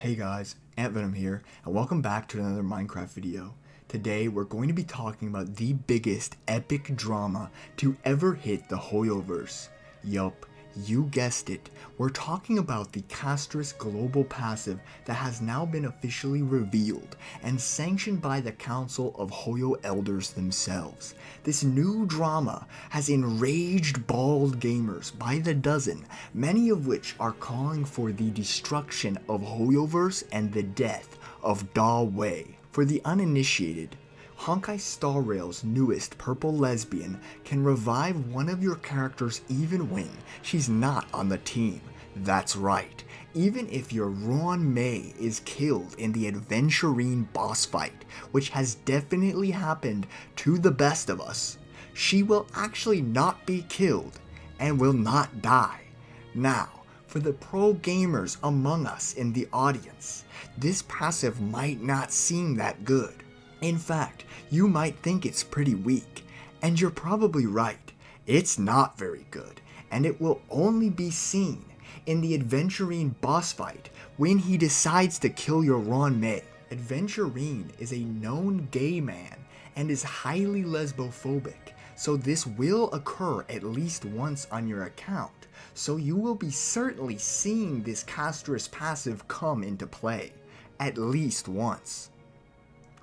Hey guys, Ant Venom here, and welcome back to another Minecraft video. Today we're going to be talking about the biggest epic drama to ever hit the Hoyoverse. Yup, you guessed it, we're talking about the Castorice global passive that has now been officially revealed and sanctioned by the Council of Hoyo Elders themselves. This new drama has enraged bald gamers by the dozen, many of which are calling for the destruction of Hoyoverse and the death of Da Wei. For the uninitiated, Honkai Star Rail's newest purple lesbian can revive one of your characters even when she's not on the team. That's right, even if your Ron Mei is killed in the Adventurine boss fight, which has definitely happened to the best of us, she will actually not be killed and will not die. Now, for the pro gamers among us in the audience, this passive might not seem that good. In fact, you might think it's pretty weak, and you're probably right. It's not very good, and it will only be seen in the Adventurine boss fight when he decides to kill your Ron Mei. Adventurine is a known gay man and is highly lesbophobic, so this will occur at least once on your account, so you will be certainly seeing this Castorice passive come into play, at least once.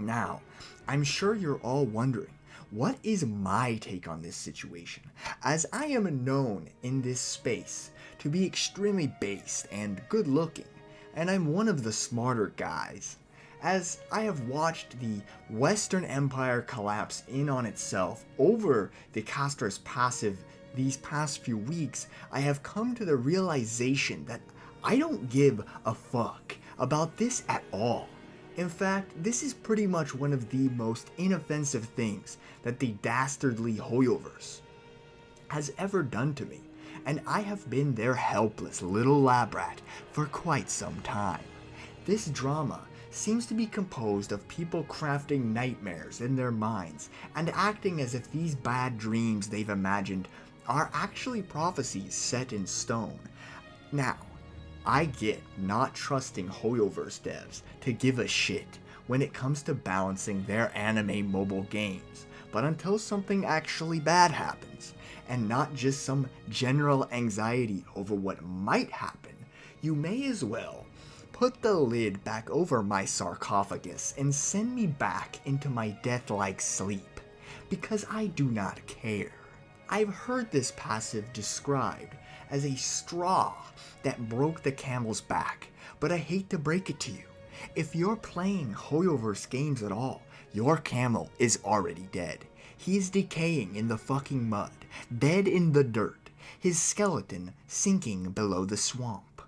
Now, I'm sure you're all wondering, what is my take on this situation, as I am known in this space to be extremely based and good looking, and I'm one of the smarter guys. As I have watched the Western Empire collapse in on itself over the Castorice passive these past few weeks, I have come to the realization that I don't give a fuck about this at all. In fact, this is pretty much one of the most inoffensive things that the dastardly Hoyoverse has ever done to me, and I have been their helpless little lab rat for quite some time. This drama seems to be composed of people crafting nightmares in their minds and acting as if these bad dreams they've imagined are actually prophecies set in stone. Now, I get not trusting Hoyoverse devs to give a shit when it comes to balancing their anime mobile games, but until something actually bad happens, and not just some general anxiety over what might happen, you may as well put the lid back over my sarcophagus and send me back into my death-like sleep, because I do not care. I've heard this passive described as a straw that broke the camel's back, but I hate to break it to you. If you're playing Hoyoverse games at all, your camel is already dead. He's decaying in the fucking mud, dead in the dirt, his skeleton sinking below the swamp.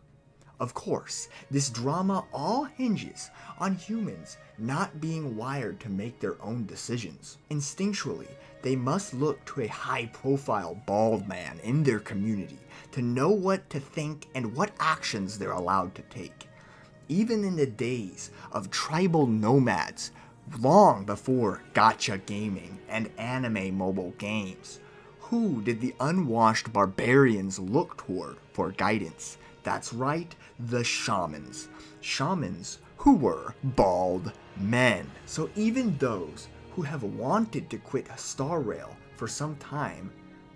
Of course, this drama all hinges on humans not being wired to make their own decisions. Instinctually, they must look to a high-profile bald man in their community to know what to think and what actions they're allowed to take. Even in the days of tribal nomads, long before gacha gaming and anime mobile games, who did the unwashed barbarians look toward for guidance? That's right, the shamans. Shamans who were bald men. So even those who have wanted to quit Star Rail for some time,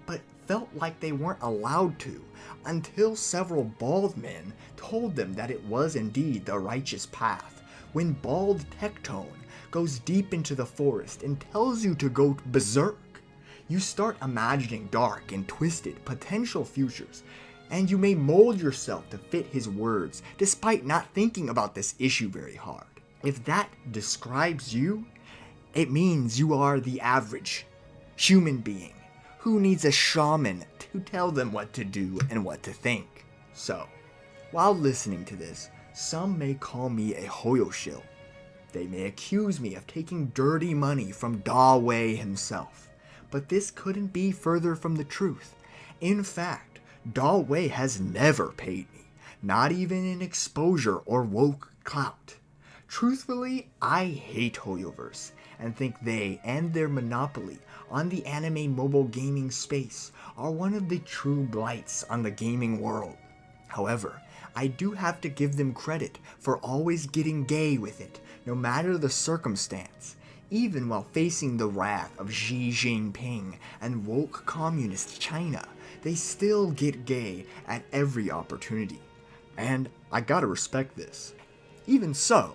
but felt like they weren't allowed to until several bald men told them that it was indeed the righteous path. When bald Tectone goes deep into the forest and tells you to go berserk, you start imagining dark and twisted potential futures, and you may mold yourself to fit his words despite not thinking about this issue very hard. If that describes you, it means you are the average human being who needs a shaman to tell them what to do and what to think. So, while listening to this, some may call me a Hoyo shill. They may accuse me of taking dirty money from Da Wei himself, but this couldn't be further from the truth. In fact, Da Wei has never paid me, not even in exposure or woke clout. Truthfully, I hate Hoyoverse and think they and their monopoly on the anime mobile gaming space are one of the true blights on the gaming world. However, I do have to give them credit for always getting gay with it, no matter the circumstance. Even while facing the wrath of Xi Jinping and woke communist China, they still get gay at every opportunity. And I gotta respect this. Even so,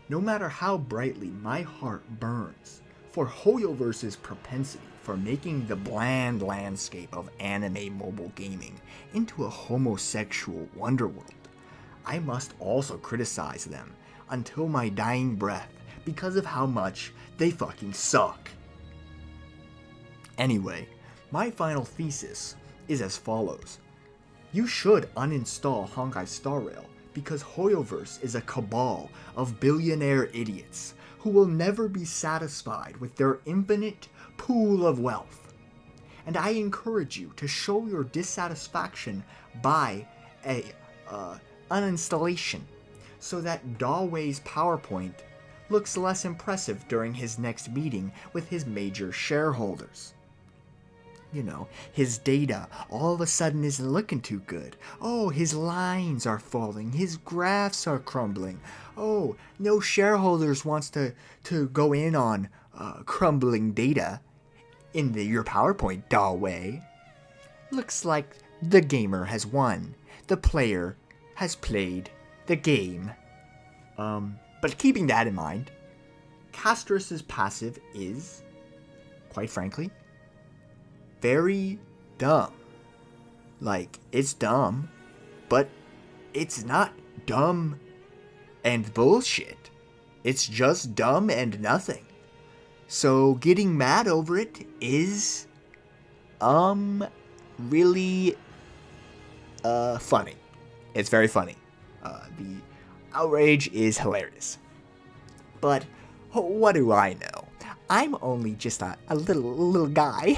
no matter how brightly my heart burns for Hoyoverse's propensity for making the bland landscape of anime mobile gaming into a homosexual wonderworld, I must also criticize them until my dying breath because of how much they fucking suck. Anyway, my final thesis is as follows. You should uninstall Honkai Star Rail because Hoyoverse is a cabal of billionaire idiots who will never be satisfied with their infinite pool of wealth. And I encourage you to show your dissatisfaction by a uninstallation so that Dawei's PowerPoint looks less impressive during his next meeting with his major shareholders. You know, his data all of a sudden isn't looking too good. Oh, his lines are falling. His graphs are crumbling. Oh, no shareholders wants to go in on crumbling data in your PowerPoint, Dawei. Looks like the gamer has won. The player has played the game. But keeping that in mind, Castorice's passive is, quite frankly, very dumb. Like, it's dumb, but it's not dumb and bullshit. It's just dumb and nothing. So getting mad over it is, really, funny. It's very funny. The outrage is hilarious. But what do I know? I'm only just a little guy.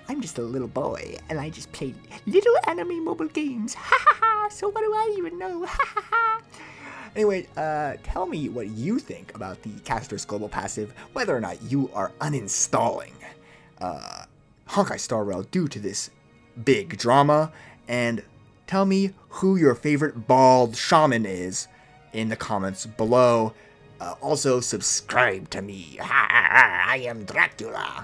I'm just a little boy, and I just play little anime mobile games. Ha ha ha! So what do I even know? Ha ha ha! Anyway, tell me what you think about the Castorice Global Passive, whether or not you are uninstalling Honkai Star Rail due to this big drama, and tell me who your favorite bald shaman is in the comments below. Also, subscribe to me. I am Dracula.